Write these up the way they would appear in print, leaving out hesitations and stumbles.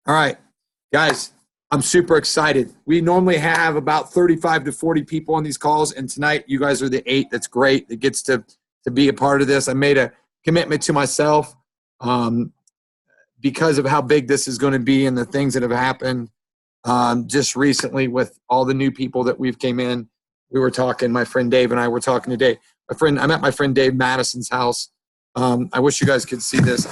All right, guys, I'm super excited. We normally have about 35 to 40 people on these calls, and tonight you guys are the 8. That's great. That gets to be a part of this. I made a commitment to myself because of how big this is going to be and the things that have happened just recently with all the new people that we've came in. We were talking, my friend Dave and I were talking today. I'm at my friend Dave Madison's house. I wish you guys could see this.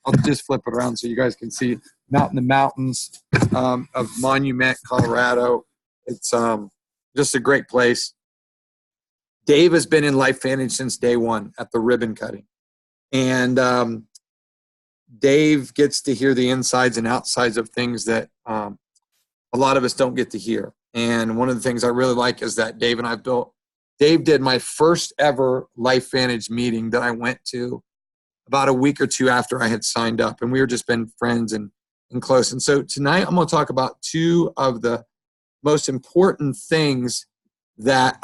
I'll just flip it around so you guys can see out in the mountains of Monument, Colorado. It's just a great place. Dave has been in LifeVantage since day one at the ribbon cutting. And Dave gets to hear the insides and outsides of things that a lot of us don't get to hear. And one of the things I really like is that Dave and I built. Dave did my first ever LifeVantage meeting that I went to about a week or two after I had signed up. And we were just been friends and close. And so tonight I'm going to talk about two of the most important things that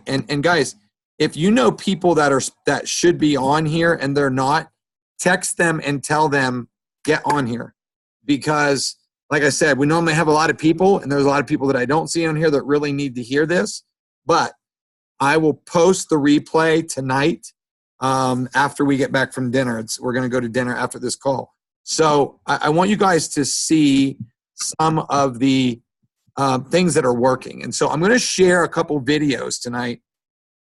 and guys, if you know people that should be on here and they're not, text them and tell them, get on here. Because like I said, we normally have a lot of people, and there's a lot of people that I don't see on here that really need to hear this. But I will post the replay tonight after we get back from dinner. We're going to go to dinner after this call. So I want you guys to see some of the things that are working. And so I'm going to share a couple videos tonight.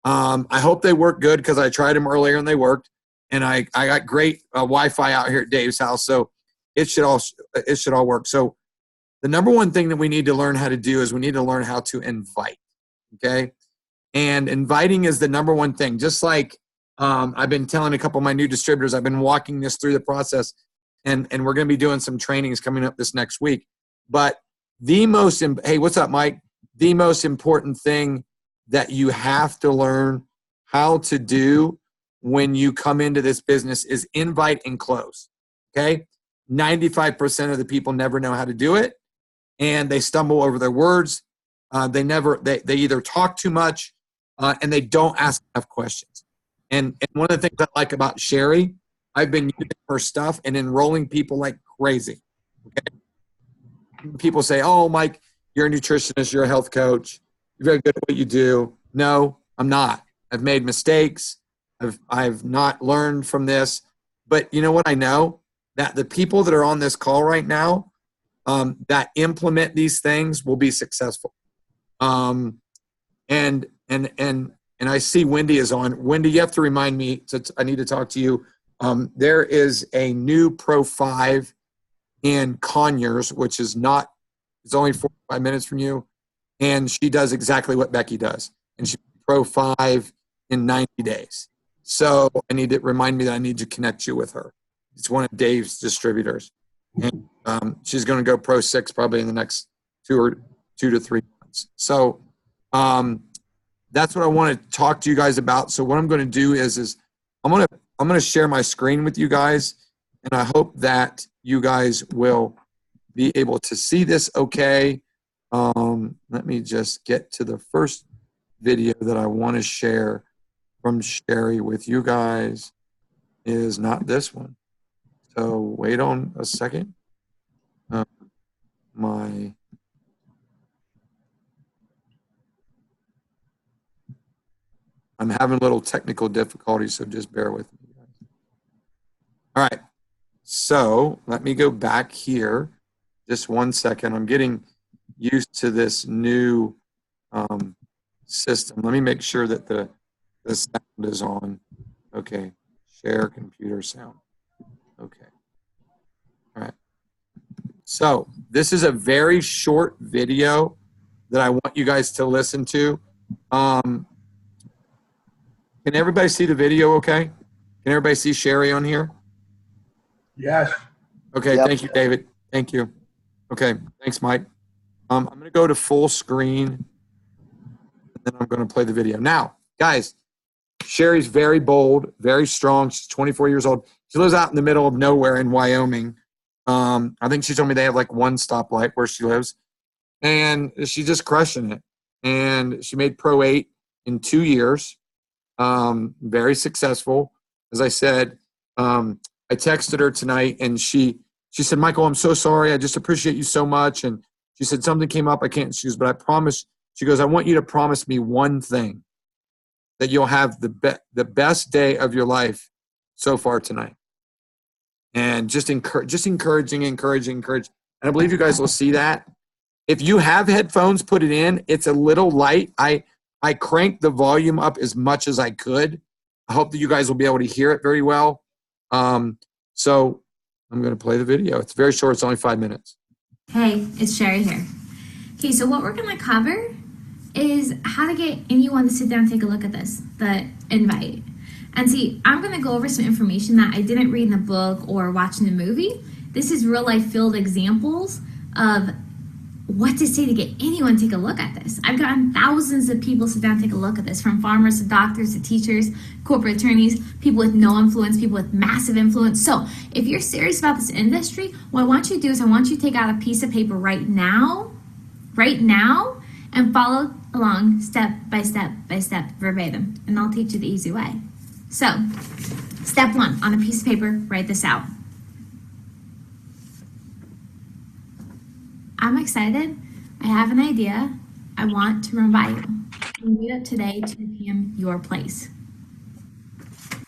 I hope they work good because I tried them earlier and they worked. And I got great Wi-Fi out here at Dave's house. So it should all work. So the number one thing that we need to learn how to do is we need to learn how to invite. Okay. And inviting is the number one thing. Just like I've been telling a couple of my new distributors, I've been walking this through the process, and we're going to be doing some trainings coming up this next week. But hey, what's up, Mike? The most important thing that you have to learn how to do when you come into this business is invite and close. Okay. 95% of the people never know how to do it, and they stumble over their words. They either talk too much and they don't ask enough questions. And one of the things I like about Sherry, I've been using her stuff and enrolling people like crazy. Okay? People say, oh, Mike, you're a nutritionist, you're a health coach, you're very good at what you do. No, I'm not. I've made mistakes. I've not learned from this. But you know what I know? That the people that are on this call right now that implement these things will be successful. And I see Wendy is on. Wendy, you have to remind me. I need to talk to you. There is a new Pro 5 in Conyers, which is not. It's only 45 minutes from you, and she does exactly what Becky does, and she's Pro 5 in 90 days. So I need to remind me that I need to connect you with her. It's one of Dave's distributors. And she's going to go Pro 6 probably in the next 2 to 3 months. So that's what I want to talk to you guys about. So what I'm going to do is I'm going to share my screen with you guys, and I hope that you guys will be able to see this okay. Let me just get to the first video that I want to share from Sherry with you guys. Is not this one. So wait on a second. I'm having a little technical difficulty, so just bear with me. All right. So let me go back here. Just 1 second. I'm getting used to this new system. Let me make sure that the sound is on. Okay. Share computer sound. Okay. All right. So this is a very short video that I want you guys to listen to. Can everybody see the video okay? Can everybody see Sherry on here? Yes. Okay. Yep. Thank you, David. Thank you. Okay. Thanks, Mike. I'm going to go to full screen, and then I'm going to play the video. Now, guys, Sherry's very bold, very strong. She's 24 years old. She lives out in the middle of nowhere in Wyoming. I think she told me they have like one stoplight where she lives. And she's just crushing it. And she made Pro 8 in 2 years. Very successful. As I said, I texted her tonight, and she she said, Michael, I'm so sorry. I just appreciate you so much. And she said, something came up. I can't excuse, but I promise. She goes, I want you to promise me one thing, that you'll have the best day of your life so far tonight. And just encouraging. And I believe you guys will see that. If you have headphones, put it in. It's a little light. I cranked the volume up as much as I could. I hope that you guys will be able to hear it very well. So I'm going to play the video. It's very short. It's only 5 minutes. Hey, it's Sherry here. Okay, so what we're going to cover is how to get anyone to sit down and take a look at this, the invite. And see, I'm going to go over some information that I didn't read in a book or watch in a movie. This is real life field examples of what to say to get anyone to take a look at this. I've gotten thousands of people sit down and take a look at this, from farmers to doctors to teachers, corporate attorneys, people with no influence, people with massive influence. So if you're serious about this industry, what I want you to do is I want you to take out a piece of paper right now, and follow along step by step verbatim, and I'll teach you the easy way. So, step 1, on a piece of paper, write this out. I'm excited. I have an idea. I want to run by you. We meet up today, 2 p.m. your place.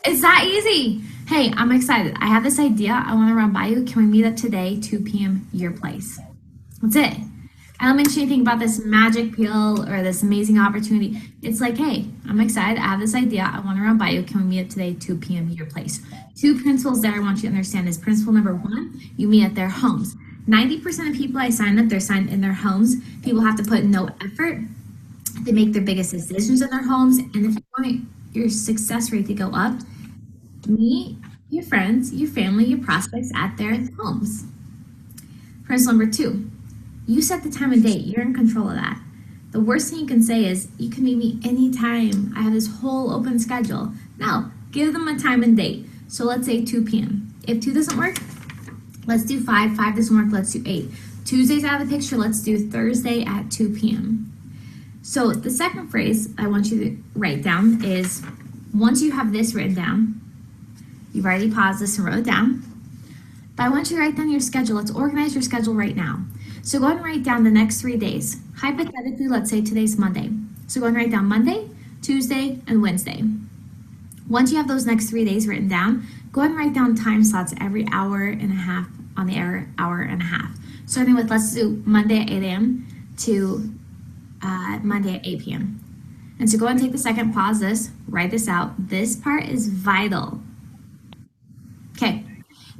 It's that easy. Hey, I'm excited. I have this idea. I want to run by you. Can we meet up today, 2 p.m. your place? That's it. I don't mention anything about this magic pill or this amazing opportunity. It's like, hey, I'm excited. I have this idea. I want to run by you. Can we meet up today, 2 p.m. your place? 2 principles that I want you to understand is principle number 1, you meet at their homes. 90% of people I sign up, they're signed in their homes. People have to put no effort. They make their biggest decisions in their homes. And if you want your success rate to go up, meet your friends, your family, your prospects at their homes. Principle number 2, you set the time and date. You're in control of that. The worst thing you can say is, you can meet me anytime. I have this whole open schedule. No, give them a time and date. So let's say 2 p.m. If 2 doesn't work, let's do 5. 5 doesn't work, let's do 8. Tuesday's out of the picture, let's do Thursday at 2 p.m. So the second phrase I want you to write down is, once you have this written down, you've already paused this and wrote it down, but I want you to write down your schedule. Let's organize your schedule right now. So go ahead and write down the next 3 days. Hypothetically, let's say today's Monday. So go ahead and write down Monday, Tuesday, and Wednesday. Once you have those next 3 days written down, go ahead and write down time slots every hour and a half on the hour and a half. Starting with, let's do Monday at 8 a.m. to Monday at 8 p.m. And so go ahead and take the second, pause this, write this out. This part is vital. Okay,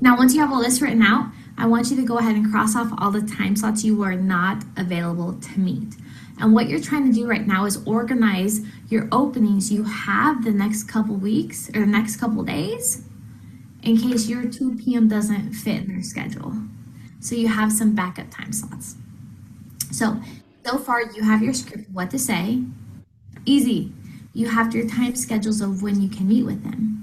now once you have all this written out, I want you to go ahead and cross off all the time slots you are not available to meet. And what you're trying to do right now is organize your openings you have the next couple weeks or the next couple days in case your 2 p.m. doesn't fit in their schedule. So you have some backup time slots. So far you have your script, what to say. Easy. You have your time schedules of when you can meet with them.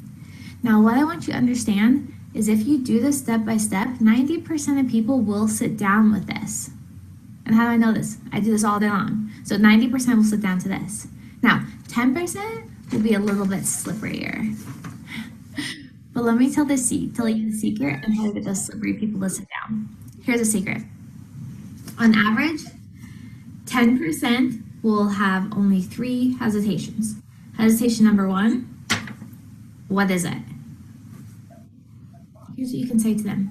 Now what I want you to understand is if you do this step by step, 90% of people will sit down with this. And how do I know this? I do this all day long. So 90% will sit down to this. Now, 10% will be a little bit slipperier. But let me tell you the secret on how to get those slippery people to sit down. Here's a secret. On average, 10% will have only 3 hesitations. Hesitation number 1, what is it? Here's what you can say to them.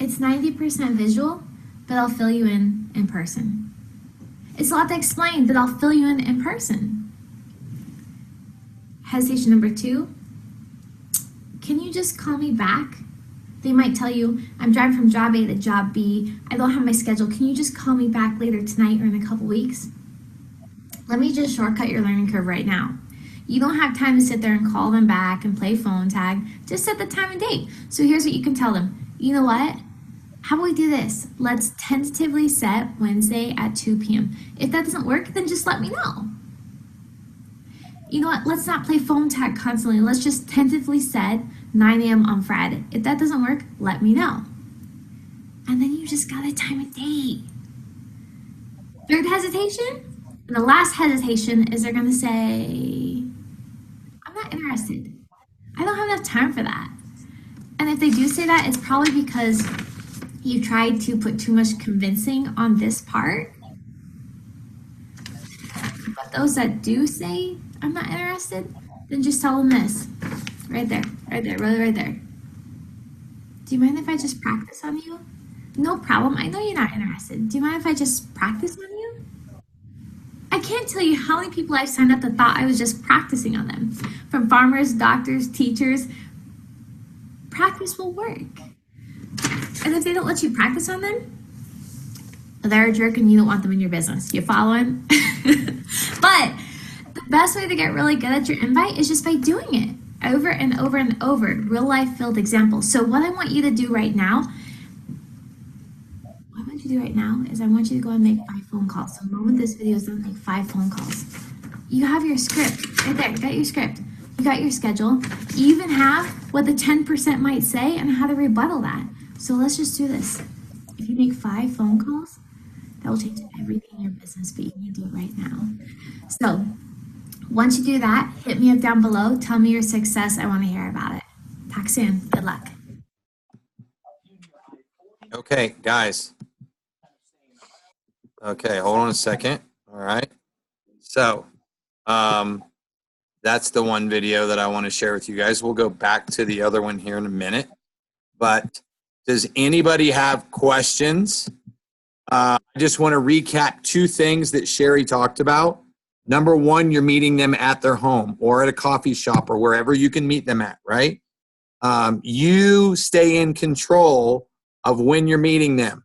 It's 90% visual, but I'll fill you in person. It's a lot to explain, but I'll fill you in person. Hesitation number 2, can you just call me back? They might tell you, I'm driving from job A to job B. I don't have my schedule. Can you just call me back later tonight or in a couple weeks? Let me just shortcut your learning curve right now. You don't have time to sit there and call them back and play phone tag. Just set the time and date. So here's what you can tell them. You know what? How about we do this? Let's tentatively set Wednesday at 2 p.m. If that doesn't work, then just let me know. You know what? Let's not play phone tag constantly. Let's just tentatively set 9 a.m. on Friday. If that doesn't work, let me know. And then you just got a time and date. Third hesitation, and the last hesitation is they're going to say, I'm not interested. I don't have enough time for that. And if they do say that, it's probably because you tried to put too much convincing on this part. But those that do say, I'm not interested, then just tell them this. Right there, right there. Do you mind if I just practice on you? No problem. I know you're not interested. Do you mind if I just practice on you? I can't tell you how many people I've signed up that thought I was just practicing on them. From farmers, doctors, teachers. Practice will work. And if they don't let you practice on them, they're a jerk and you don't want them in your business. You following? But the best way to get really good at your invite is just by doing it over and over and over. Real life filled examples. So what I want you to do right now, is I want you to go and make 5 phone calls. So the moment this video is done, make 5 phone calls. You have your script right there. You got your script. You got your schedule. You even have what the 10% might say and how to rebuttal that. So let's just do this. If you make 5 phone calls, that will change everything in your business, but you need to do it right now. So once you do that, hit me up down below. Tell me your success. I want to hear about it. Talk soon. Good luck. Okay, guys. Okay, hold on a second. All right. So, that's the one video that I want to share with you guys. We'll go back to the other one here in a minute. But does anybody have questions? I just want to recap 2 things that Sherry talked about. Number 1, you're meeting them at their home or at a coffee shop or wherever you can meet them at, right? You stay in control of when you're meeting them.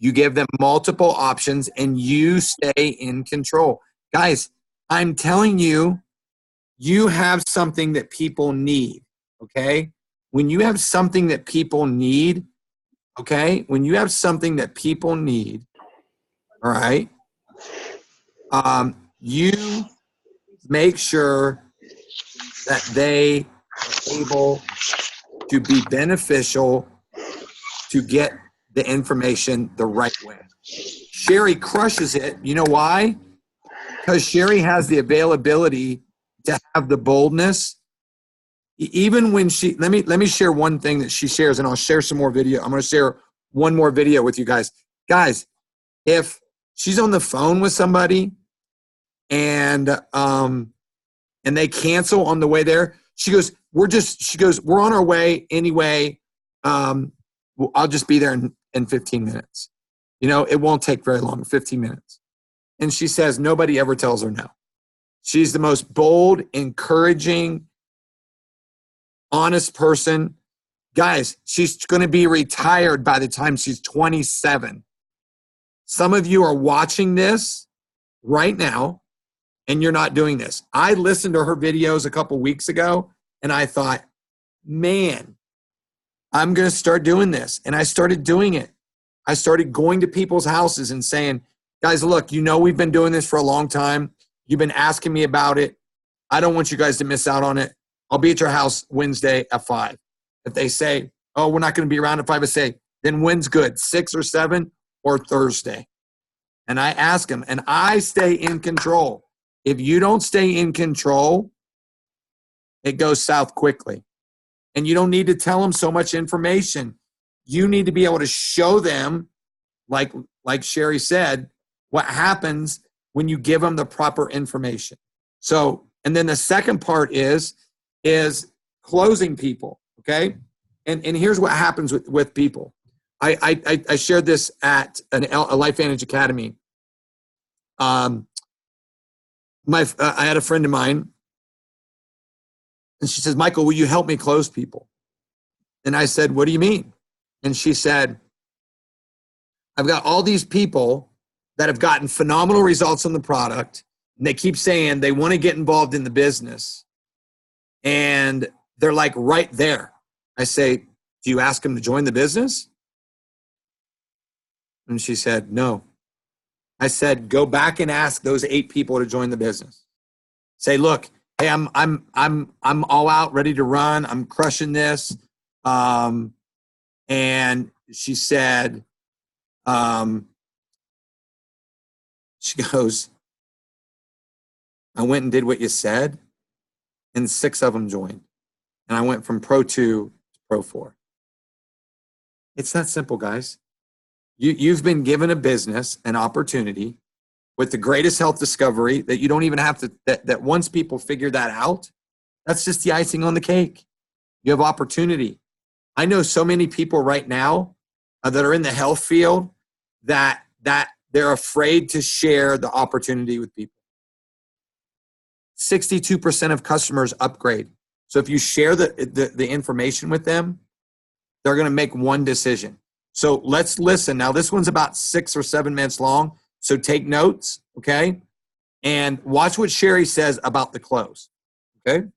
You give them multiple options and you stay in control. Guys, I'm telling you, you have something that people need, okay? When you have something that people need, okay? When you have something that people need, all right, you make sure that they are able to be beneficial to get the information the right way. Sherry crushes it. You know why? Because Sherry has the availability to have the boldness. Even when she, let me share one thing that she shares, and I'll share some more video. I'm going to share one more video with you guys. Guys, if she's on the phone with somebody and they cancel on the way there, she goes, we're on our way anyway. I'll just be there in 15 minutes. You know, it won't take very long, 15 minutes. And she says, nobody ever tells her no. She's the most bold, encouraging, honest person. Guys, she's going to be retired by the time she's 27. Some of you are watching this right now and you're not doing this. I listened to her videos a couple weeks ago and I thought, man, I'm going to start doing this. And I started doing it. I started going to people's houses and saying, guys, look, you know we've been doing this for a long time. You've been asking me about it. I don't want you guys to miss out on it. I'll be at your house Wednesday at 5. If they say, oh, we're not going to be around at 5, I say, then when's good, 6 or 7 or Thursday? And I ask them, and I stay in control. If you don't stay in control, it goes south quickly. And you don't need to tell them so much information. You need to be able to show them, like Sherry said, what happens when you give them the proper information. So, and then the second part is closing people, okay? And here's what happens with people. I shared this at a LifeVantage Academy. I had a friend of mine, and she says, Michael, will you help me close people? And I said, what do you mean? And she said, I've got all these people that have gotten phenomenal results on the product, and they keep saying they want to get involved in the business. And they're like right there. I say, do you ask them to join the business? And she said, no. I said, go back and ask those 8 people to join the business. Say, look, hey, I'm all out, ready to run. I'm crushing this. And she said, she goes, I went and did what you said, and 6 of them joined. And I went from Pro 2 to Pro 4. It's that simple, guys. You've been given a business, an opportunity with the greatest health discovery that you don't even have to, that once people figure that out, that's just the icing on the cake. You have opportunity. I know so many people right now that are in the health field that they're afraid to share the opportunity with people. 62% of customers upgrade. So if you share the information with them, they're going to make one decision. So let's listen. Now, this one's about 6 or 7 minutes long. So take notes, okay? And watch what Sherry says about the close, okay?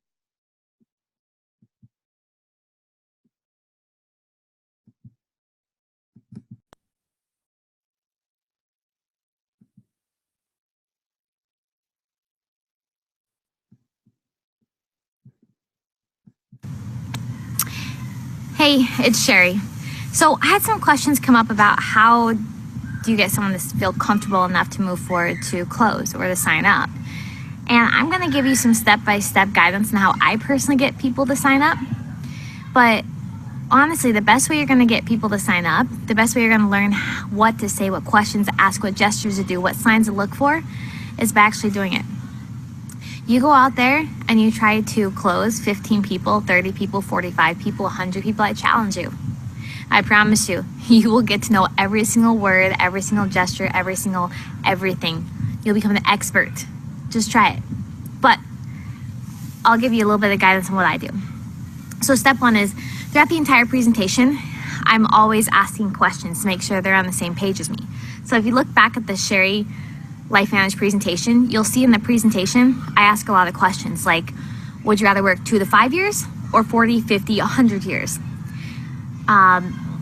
Hey, it's Sherry. So I had some questions come up about how do you get someone to feel comfortable enough to move forward to close or to sign up. And I'm going to give you some step-by-step guidance on how I personally get people to sign up. But honestly, the best way you're going to get people to sign up, the best way you're going to learn what to say, what questions to ask, what gestures to do, what signs to look for, is by actually doing it. You go out there and you try to close 15 people, 30 people, 45 people, 100 people. I challenge you. I promise you, you will get to know every single word, every single gesture, everything. You'll become an expert. Just try it. But I'll give you a little bit of guidance on what I do. So step 1 is, throughout the entire presentation, I'm always asking questions to make sure they're on the same page as me. So if you look back at the Sherry LifeVantage presentation, you'll see in the presentation, I ask a lot of questions like, would you rather work 2 to 5 years or 40, 50, 100 years?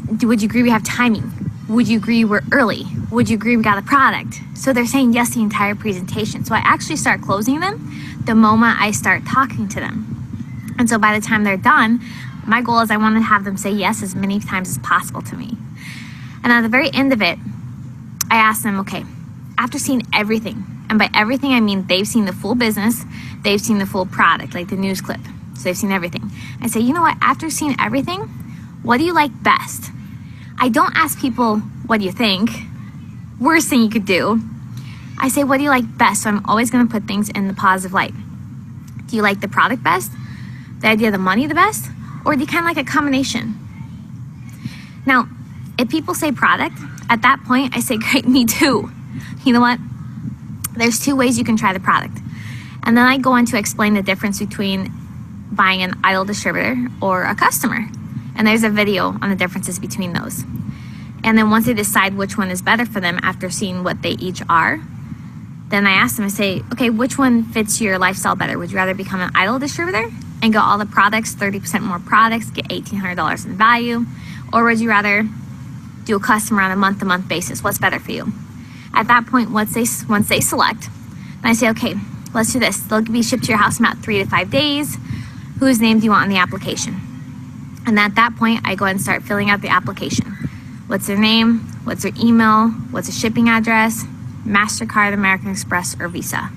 Would you agree we have timing? Would you agree we're early? Would you agree we got a product? So they're saying yes the entire presentation. So I actually start closing them the moment I start talking to them. And so by the time they're done, my goal is I want to have them say yes as many times as possible to me. And at the very end of it, I ask them, okay, after seeing everything, and by everything I mean they've seen the full business, they've seen the full product, like the news clip, so they've seen everything. I say, you know what, after seeing everything, what do you like best? I don't ask people, what do you think? Worst thing you could do. I say, what do you like best? So I'm always going to put things in the positive light. Do you like the product best? The idea of the money the best? Or do you kind of like a combination? Now, if people say product, at that point, I say, great, me too. You know what? There's 2 ways you can try the product. And then I go on to explain the difference between buying an idle distributor or a customer. And there's a video on the differences between those. And then once they decide which one is better for them after seeing what they each are, then I ask them, I say, okay, which one fits your lifestyle better? Would you rather become an idle distributor and get all the products, 30% more products, get $1,800 in value? Or would you rather do a customer on a month-to-month basis? What's better for you? At that point, once they select, then I say, okay, let's do this. They'll be shipped to your house in about 3 to 5 days. Whose name do you want on the application? And at that point, I go ahead and start filling out the application. What's their name? What's their email? What's the shipping address? MasterCard, American Express, or Visa.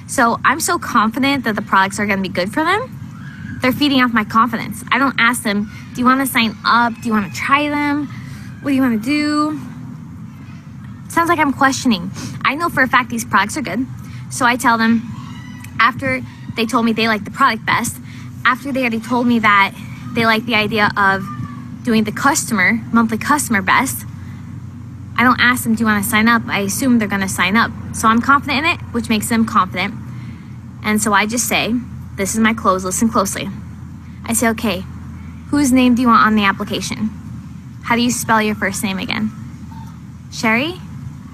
So I'm so confident that the products are going to be good for them. They're feeding off my confidence. I don't ask them, do you want to sign up? Do you want to try them? What do you want to do? Sounds like I'm questioning. I know for a fact these products are good. So I tell them, after they told me they like the product best, after they already told me that they like the idea of doing the monthly customer best, I don't ask them, do you want to sign up? I assume they're going to sign up. So I'm confident in it, which makes them confident. And so I just say, this is my close, listen closely. I say, okay, whose name do you want on the application? How do you spell your first name again? Sherry?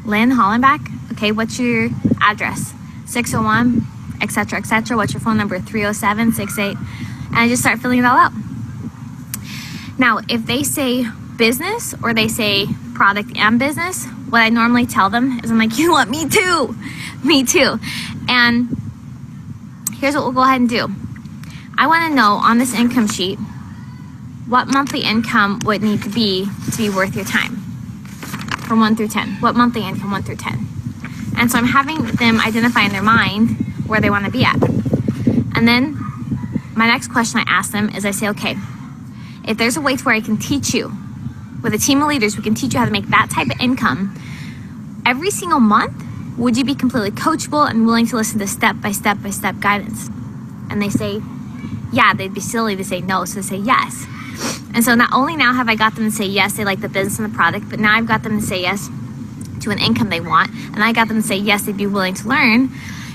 Lynn Hollenbach? Okay, what's your address? 601, etc., etc. What's your phone number? 307-68. And I just start filling it all out. Now, if they say business or they say product and business, what I normally tell them is I'm like, you know what, me too. Me too. And here's what we'll go ahead and do. I want to know on this income sheet what monthly income would need to be worth your time from 1 through 10. What monthly income 1 through 10? And so I'm having them identify in their mind where they want to be at. And then my next question I ask them is I say, okay, if there's a way to where I can teach you with a team of leaders, we can teach you how to make that type of income every single month. Would you be completely coachable and willing to listen to step by step guidance? And they say, yeah. They'd be silly to say no, so they say yes. And so not only now have I got them to say yes, they like the business and the product, but now I've got them to say yes to an income they want, and I got them to say yes, they'd be willing to learn.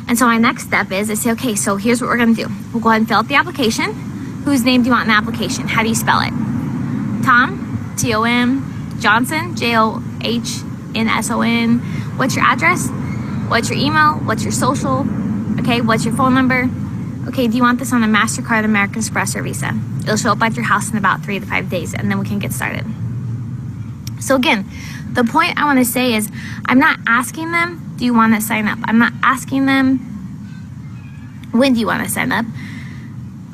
And so my next step is I say, okay, so here's what we're going to do. We'll go ahead and fill out the application. Whose name do you want in the application? How do you spell it? Tom, T-O-M, Johnson, J-O-H-N-S-O-N. What's your address? What's your email? What's your social? Okay, what's your phone number? Okay, do you want this on a MasterCard, American Express, or Visa? It'll show up at your house in about 3 to 5 days, and then we can get started. So again, the point I want to say is I'm not asking them, do you want to sign up? I'm not asking them, when do you want to sign up?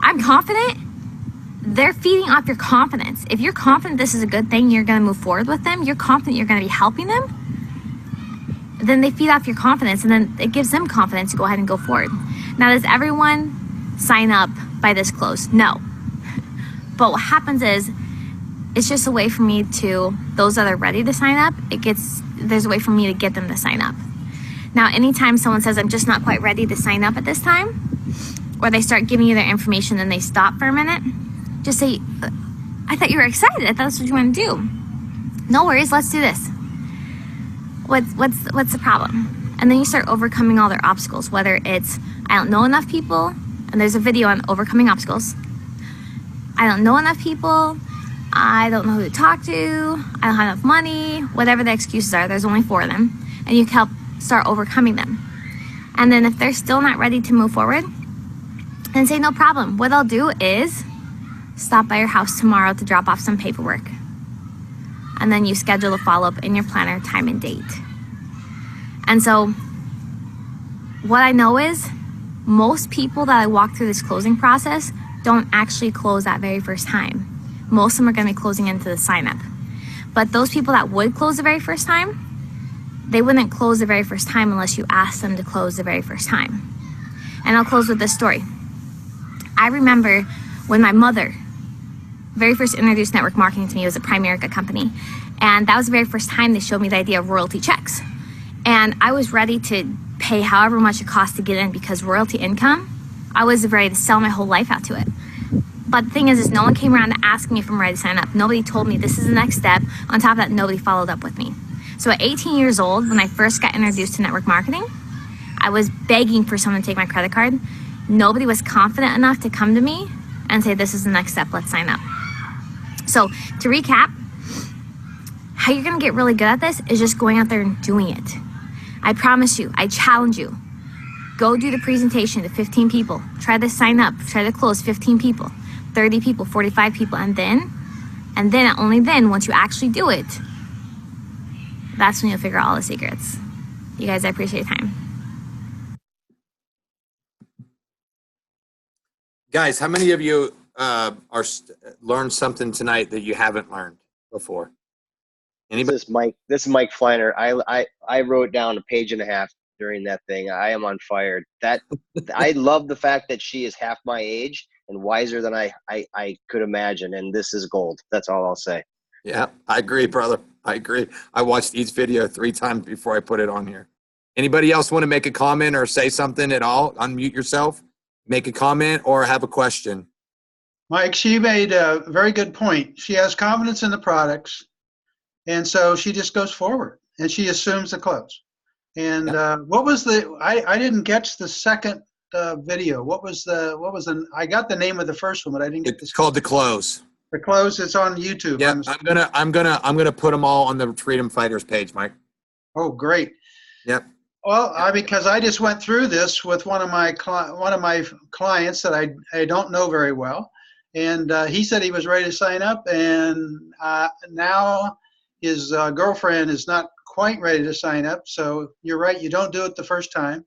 I'm confident. They're feeding off your confidence. If you're confident this is a good thing, you're going to move forward with them, you're confident you're going to be helping them, then they feed off your confidence, and then it gives them confidence to go ahead and go forward. Now, does everyone sign up by this close? No. But what happens is, it's just a way for me to, those that are ready to sign up, there's a way for me to get them to sign up. Now, anytime someone says, I'm just not quite ready to sign up at this time, or they start giving you their information and they stop for a minute, just say, I thought you were excited. I thought that's what you want to do. No worries, let's do this. What's the problem? And then you start overcoming all their obstacles, whether it's, I don't know enough people, and there's a video on overcoming obstacles. I don't know enough people. I don't know who to talk to. I don't have enough money. Whatever the excuses are, there's only 4 of them. And you can help start overcoming them. And then if they're still not ready to move forward, then say, no problem. What I'll do is stop by your house tomorrow to drop off some paperwork. And then you schedule a follow-up in your planner, time and date. And so what I know is most people that I walk through this closing process don't actually close that very first time. Most of them are going to be closing into the sign-up. But those people that would close the very first time, they wouldn't close the very first time unless you asked them to close the very first time. And I'll close with this story. I remember when my mother very first introduced network marketing to me. It was a Primerica company. And that was the very first time they showed me the idea of royalty checks. And I was ready to pay however much it cost to get in, because royalty income, I was ready to sell my whole life out to it. But the thing is no one came around to ask me if I'm ready to sign up. Nobody told me this is the next step. On top of that, nobody followed up with me. So at 18 years old, when I first got introduced to network marketing, I was begging for someone to take my credit card. Nobody was confident enough to come to me and say, this is the next step, let's sign up. So to recap, how you're gonna get really good at this is just going out there and doing it. I promise you, I challenge you. Go do the presentation to 15 people. Try to sign up, try to close 15 people, 30 people, 45 people, and then only then, once you actually do it, that's when you'll figure out all the secrets. You guys, I appreciate your time. Guys, how many of you learned something tonight that you haven't learned before? Anybody? This is Mike Fleiner. I wrote down a page and a half during that thing. I am on fire. I love the fact that she is half my age and wiser than I could imagine. And this is gold. That's all I'll say. Yeah, I agree, brother. I agree. I watched each video 3 times before I put it on here. Anybody else want to make a comment or say something at all? Unmute yourself, make a comment, or have a question. Mike, she made a very good point. She has confidence in the products, and so she just goes forward and she assumes the close. And what was I didn't catch the second video. What was I got the name of the first one, but I didn't get It's called The Close. The Close. It's on YouTube. Yeah, I'm gonna put them all on the Freedom Fighters page, Mike. Oh, great. Yep. Well, because I just went through this with one of my clients that I don't know very well, and he said he was ready to sign up, and now his girlfriend is not quite ready to sign up. So you're right, you don't do it the first time.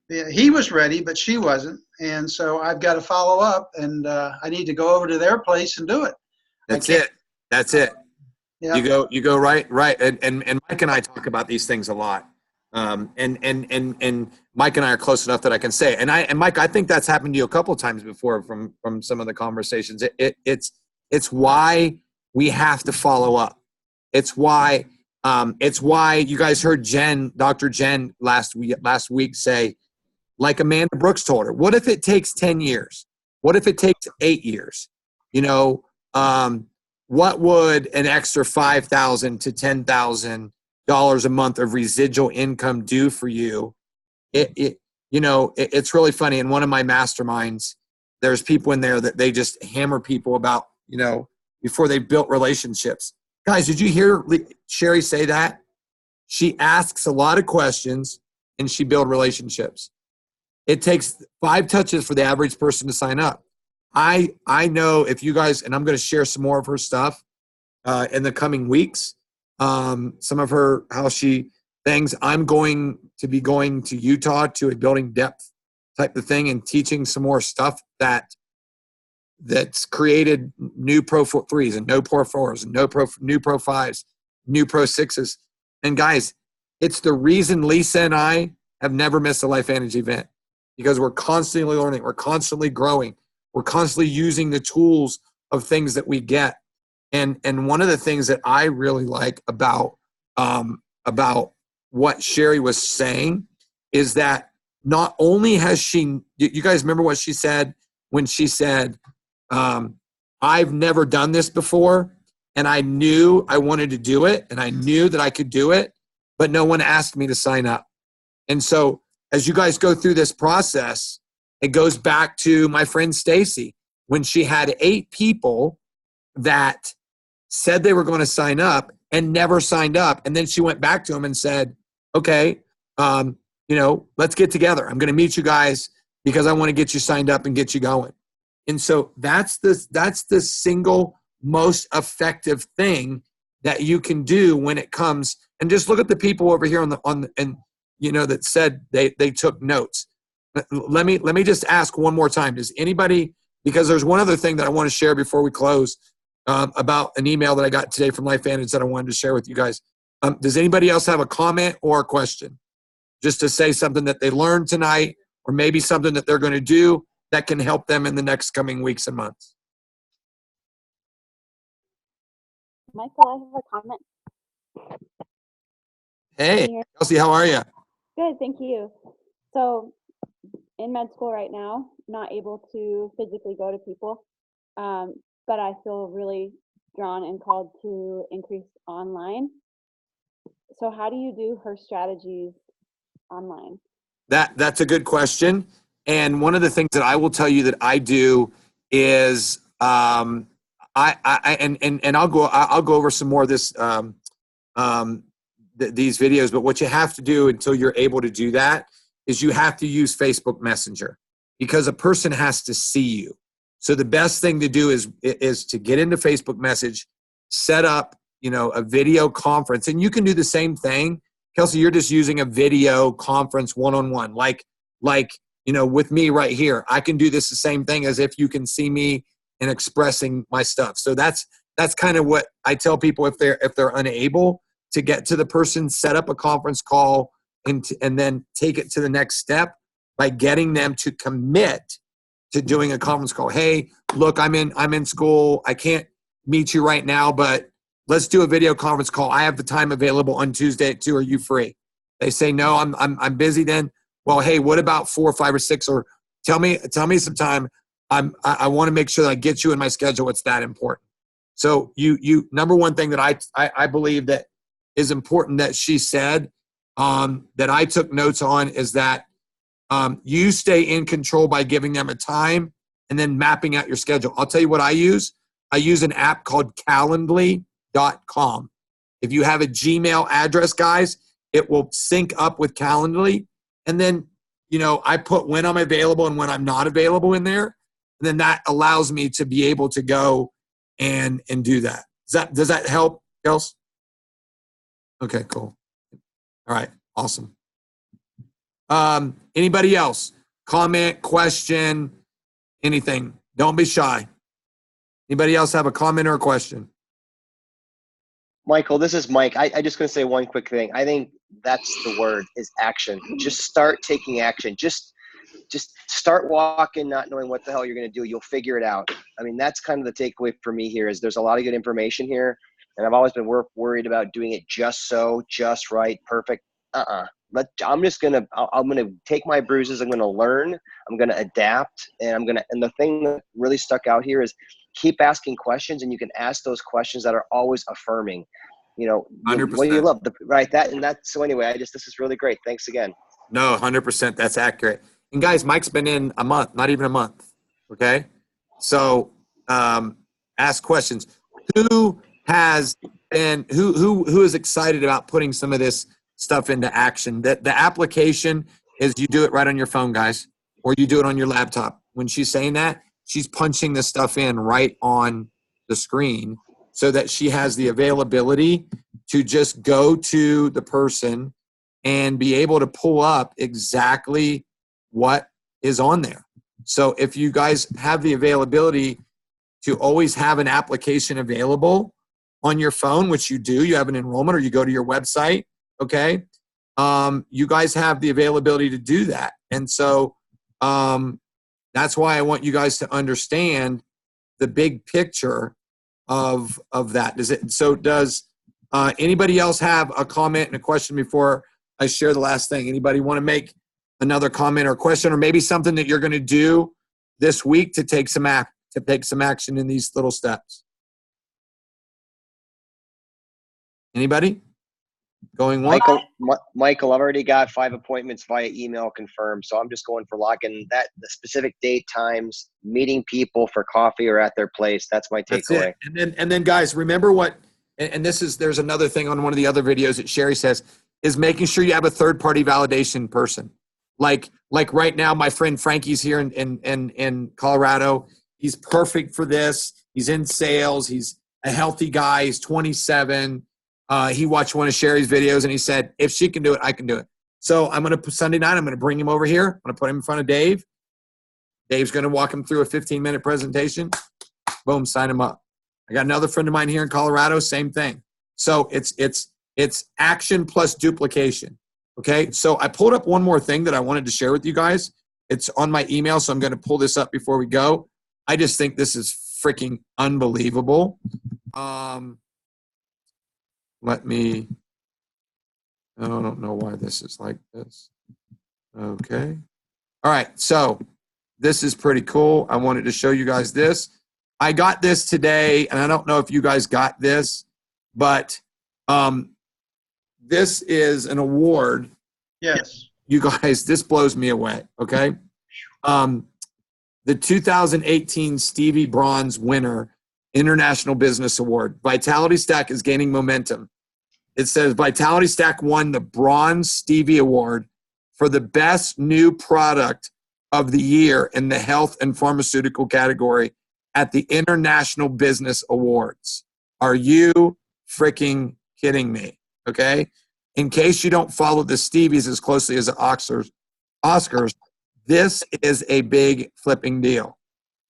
Yeah, he was ready, but she wasn't, and so I've got to follow up, and I need to go over to their place and do it. That's it. Yeah. You go right, and Mike and I talk about these things a lot. And Mike and I are close enough that I can say, and Mike, I think that's happened to you a couple of times before from some of the conversations. It's why we have to follow up. It's why you guys heard Dr. Jen last week say, like Amanda Brooks told her, what if it takes 10 years? What if it takes 8 years? You know, what would an extra $5,000 to $10,000 a month of residual income do for you? It's really funny. In one of my masterminds, there's people in there that they just hammer people about, before they built relationships. Guys, did you hear Sherry say that? She asks a lot of questions and she builds relationships. It takes 5 touches for the average person to sign up. I know if you guys, and I'm going to share some more of her stuff in the coming weeks, some of her, how she things. I'm going to be going to Utah to a building depth type of thing and teaching some more stuff that's created new Pro 3s and no Pro 4s and new Pro 5s, new Pro 6s. And guys, it's the reason Lisa and I have never missed a LifeVantage event, because we're constantly learning, we're constantly growing, we're constantly using the tools of things that we get. And one of the things that I really like about what Sherry was saying is that not only has she, you guys remember what she said when she said, I've never done this before, and I knew I wanted to do it, and I knew that I could do it, but no one asked me to sign up. And so as you guys go through this process, it goes back to my friend Stacy, when she had 8 people that said they were going to sign up and never signed up. And then she went back to them and said, okay, let's get together. I'm going to meet you guys because I want to get you signed up and get you going. And so that's the single most effective thing that you can do when it comes. And just look at the people over here that said they took notes. Let me just ask one more time. Does anybody, because there's one other thing that I want to share before we close, about an email that I got today from LifeVantage that I wanted to share with you guys. Does anybody else have a comment or a question? Just to say something that they learned tonight, or maybe something that they're going to do that can help them in the next coming weeks and months. Michael, I have a comment. Hey, Kelsey, how are you? Good, thank you. So in med school right now, not able to physically go to people, but I feel really drawn and called to increase online. So how do you do her strategies online? That's a good question. And one of the things that I will tell you that I do is I'll go over some more of this these videos. But what you have to do until you're able to do that is you have to use Facebook Messenger, because a person has to see you. So the best thing to do is to get into Facebook Message, set up a video conference, and you can do the same thing. Kelsey, you're just using a video conference one-on-one, like with me right here. I can do this the same thing as if you can see me and expressing my stuff. So that's kind of what I tell people if they're unable to get to the person, set up a conference call and then take it to the next step by getting them to commit to doing a conference call. Hey, look, I'm in school. I can't meet you right now, but let's do a video conference call. I have the time available on Tuesday at 2. Are you free? They say, no, I'm busy then. Well, hey, what about 4 or 5 or 6? Or tell me some time. I want to make sure that I get you in my schedule. It's that important. So you number one thing that I believe that is important that she said, that I took notes on, is that you stay in control by giving them a time and then mapping out your schedule. I'll tell you what I use. I use an app called Calendly.com. If you have a Gmail address, guys, it will sync up with Calendly. And then, I put when I'm available and when I'm not available in there. And then that allows me to be able to go and do that. Does that help, Kels? Okay, cool. All right, awesome. Anybody else? Comment, question, anything? Don't be shy. Anybody else have a comment or a question? Michael, this is Mike. I just going to say one quick thing. I think that's the word, is action. Just start taking action. Just start walking, not knowing what the hell you're going to do. You'll figure it out. I mean, that's kind of the takeaway for me here, is there's a lot of good information here. And I've always been worried about doing it just right, perfect. I'm gonna take my bruises. I'm gonna learn. I'm gonna adapt, and And the thing that really stuck out here is keep asking questions, and you can ask those questions that are always affirming. What do you 100%. love? So anyway, this is really great. Thanks again. No, 100%. That's accurate. And guys, Mike's been in a month, not even a month. Okay. So ask questions. Who has been, who is excited about putting some of this stuff into action? That the application is you do it right on your phone, guys, or you do it on your laptop. When she's saying that, she's punching this stuff in right on the screen so that she has the availability to just go to the person and be able to pull up exactly what is on there. So if you guys have the availability to always have an application available on your phone, which you do, you have an enrollment or you go to your website, okay? You guys have the availability to do that. And so that's why I want you guys to understand the big picture of that. Does anybody else have a comment and a question before I share the last thing? Anybody want to make another comment or question, or maybe something that you're going to do this week to take some action in these little steps? Anybody? Going once? Michael, I've already got 5 appointments via email confirmed, so I'm just going for locking the specific date, times, meeting people for coffee or at their place. That's my takeaway. And then guys, remember what, and there's another thing on one of the other videos that Sherry says, is making sure you have a third-party validation person. Like right now, my friend Frankie's here in Colorado. He's perfect for this. He's in sales. He's a healthy guy. He's 27. He watched one of Sherry's videos and he said, if she can do it, I can do it. So Sunday night, I'm going to bring him over here. I'm going to put him in front of Dave. Dave's going to walk him through a 15-minute presentation. Boom, sign him up. I got another friend of mine here in Colorado, same thing. So it's action plus duplication. Okay, so I pulled up one more thing that I wanted to share with you guys. It's on my email, so I'm going to pull this up before we go. I just think this is freaking unbelievable. I don't know why this is like this. Okay. All right, so this is pretty cool. I wanted to show you guys this. I got this today, and I don't know if you guys got this, but this is an award. Yes. You guys, this blows me away, okay? The 2018 Stevie Bronze winner, International Business Award. Vitality Stack is gaining momentum. It says Vitality Stack won the Bronze Stevie Award for the best new product of the year in the health and pharmaceutical category at the International Business Awards. Are you freaking kidding me? Okay? In case you don't follow the Stevies as closely as the Oscars, this is a big flipping deal.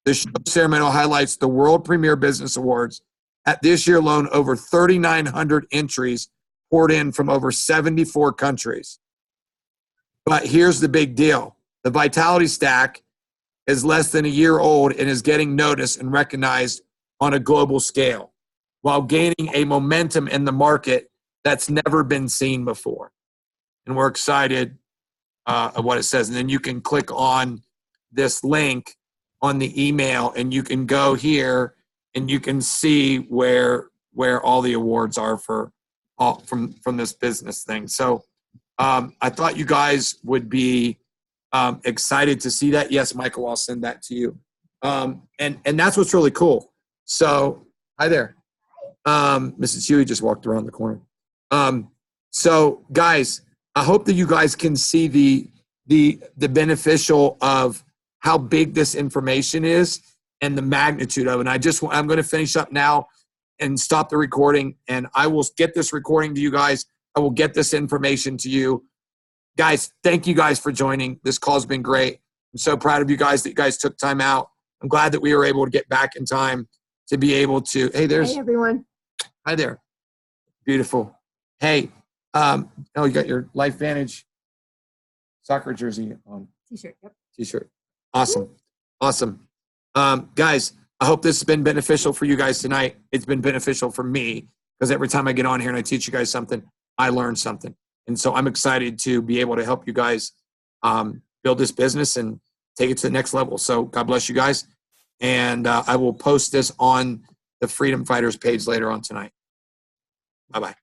The show ceremony highlights the World Premier Business Awards. At this year alone, over 3,900 entries poured in from over 74 countries. But here's the big deal. The Vitality Stack is less than a year old and is getting noticed and recognized on a global scale while gaining a momentum in the market that's never been seen before. And we're excited of what it says. And then you can click on this link on the email and you can go here and you can see where all the awards are for all from this business thing. So I thought you guys would be excited to see that. Yes, Michael, I'll send that to you. And that's what's really cool. So hi there. Mrs. Huey just walked around the corner. So guys, I hope that you guys can see the beneficial of how big this information is and the magnitude of it. And I'm going to finish up now and stop the recording, and I will get this recording to you guys. I will get this information to you. Guys, thank you guys for joining. This call's been great. I'm so proud of you guys that you guys took time out. I'm glad that we were able to get back in time to be able to, hey, Hey, everyone. hi there. Beautiful. Hey, you got your Life Vantage soccer jersey on. T-shirt, yep. T-shirt. Awesome. Awesome. Guys, I hope this has been beneficial for you guys tonight. It's been beneficial for me because every time I get on here and I teach you guys something, I learn something. And so I'm excited to be able to help you guys build this business and take it to the next level. So God bless you guys. And I will post this on the Freedom Fighters page later on tonight. Bye-bye.